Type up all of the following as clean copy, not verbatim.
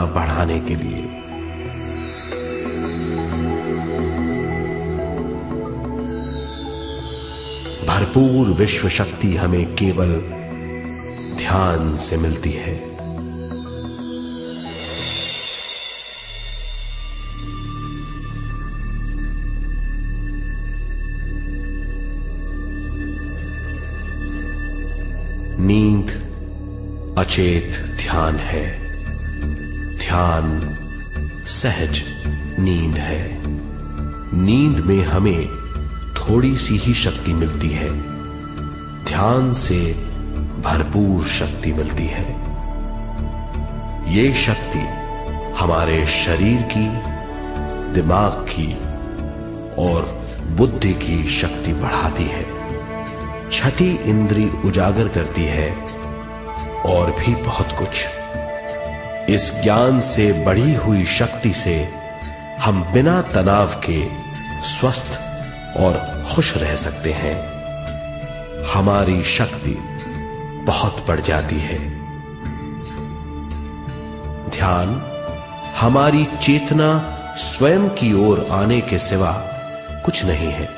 बढ़ाने के लिए। भरपूर विश्व शक्ति हमें केवल ध्यान से मिलती है। नींद अचेत ध्यान है, ध्यान सहज नींद है। नींद में हमें थोड़ी सी ही शक्ति मिलती है, ध्यान से भरपूर शक्ति मिलती है। ये शक्ति हमारे शरीर की, दिमाग की और बुद्धि की शक्ति बढ़ाती है, छठी इंद्री उजागर करती है और भी बहुत कुछ। इस ज्ञान से बढ़ी हुई शक्ति से हम बिना तनाव के स्वस्थ और खुश रह सकते हैं। हमारी शक्ति बहुत बढ़ जाती है। ध्यान हमारी चेतना स्वयं की ओर आने के सिवा कुछ नहीं है।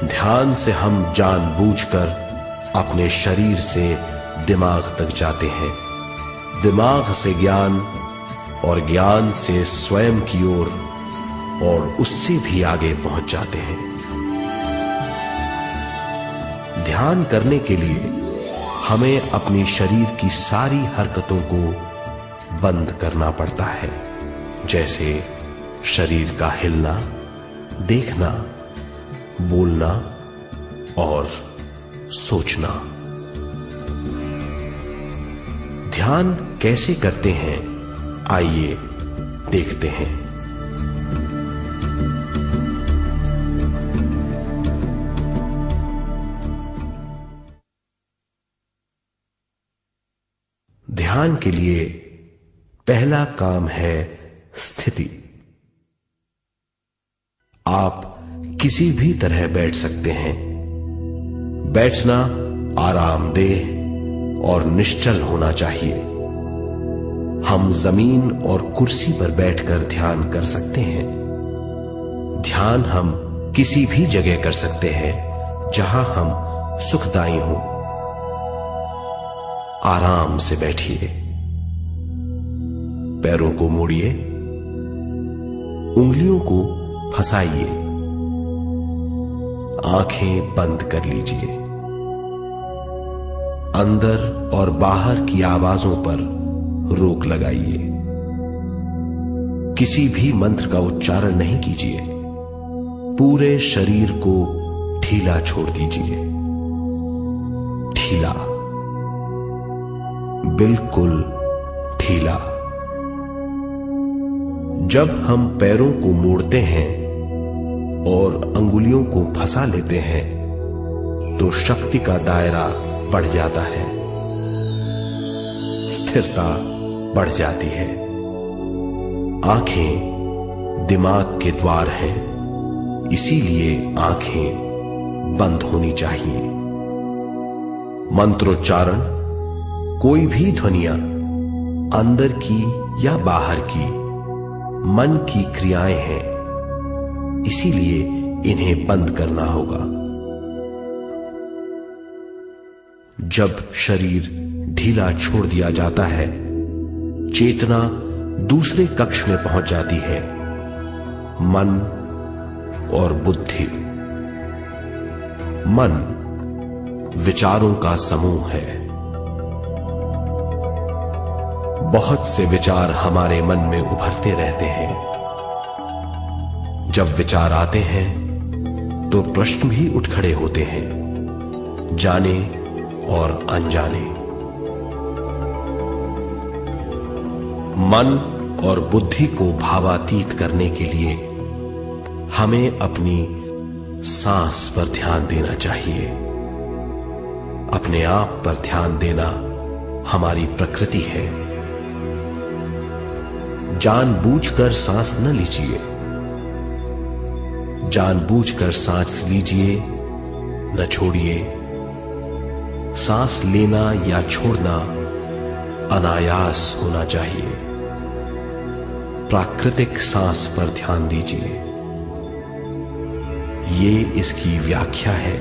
ध्यान से हम जानबूझकर अपने शरीर से दिमाग तक जाते हैं, दिमाग से ज्ञान और ज्ञान से स्वयं की ओर और उससे भी आगे पहुंच जाते हैं। ध्यान करने के लिए हमें अपनी शरीर की सारी हरकतों को बंद करना पड़ता है, जैसे शरीर का हिलना, देखना, बोलना और सोचना। ध्यान कैसे करते हैं, आइए देखते हैं। ध्यान के लिए पहला काम है स्थिति। आप किसी भी तरह बैठ सकते हैं। बैठना आरामदेह और निश्चल होना चाहिए। हम जमीन और कुर्सी पर बैठकर ध्यान कर सकते हैं। ध्यान हम किसी भी जगह कर सकते हैं जहां हम सुखदायी हों। आराम से बैठिए, पैरों को मोड़िए, उंगलियों को फंसाइए, आंखें बंद कर लीजिए। अंदर और बाहर की आवाजों पर रोक लगाइए। किसी भी मंत्र का उच्चारण नहीं कीजिए। पूरे शरीर को ढीला छोड़ दीजिए। ढीला, बिल्कुल ढीला। जब हम पैरों को मोड़ते हैं और अंगुलियों को फंसा लेते हैं तो शक्ति का दायरा बढ़ जाता है, स्थिरता बढ़ जाती है। आंखें दिमाग के द्वार हैं, इसीलिए आंखें बंद होनी चाहिए। मंत्रोच्चारण, कोई भी ध्वनियां अंदर की या बाहर की मन की क्रियाएं हैं, इसीलिए इन्हें बंद करना होगा। जब शरीर ढीला छोड़ दिया जाता है, चेतना दूसरे कक्ष में पहुंच जाती है। मन और बुद्धि। मन विचारों का समूह है। बहुत से विचार हमारे मन में उभरते रहते हैं। जब विचार आते हैं तो प्रश्न भी उठ खड़े होते हैं, जाने और अनजाने। मन और बुद्धि को भावातीत करने के लिए हमें अपनी सांस पर ध्यान देना चाहिए। अपने आप पर ध्यान देना हमारी प्रकृति है। जानबूझकर सांस न लीजिए। जानबूझकर सांस लीजिए, न छोड़िए। सांस लेना या छोड़ना अनायास होना चाहिए। प्राकृतिक सांस पर ध्यान दीजिए। ये इसकी व्याख्या है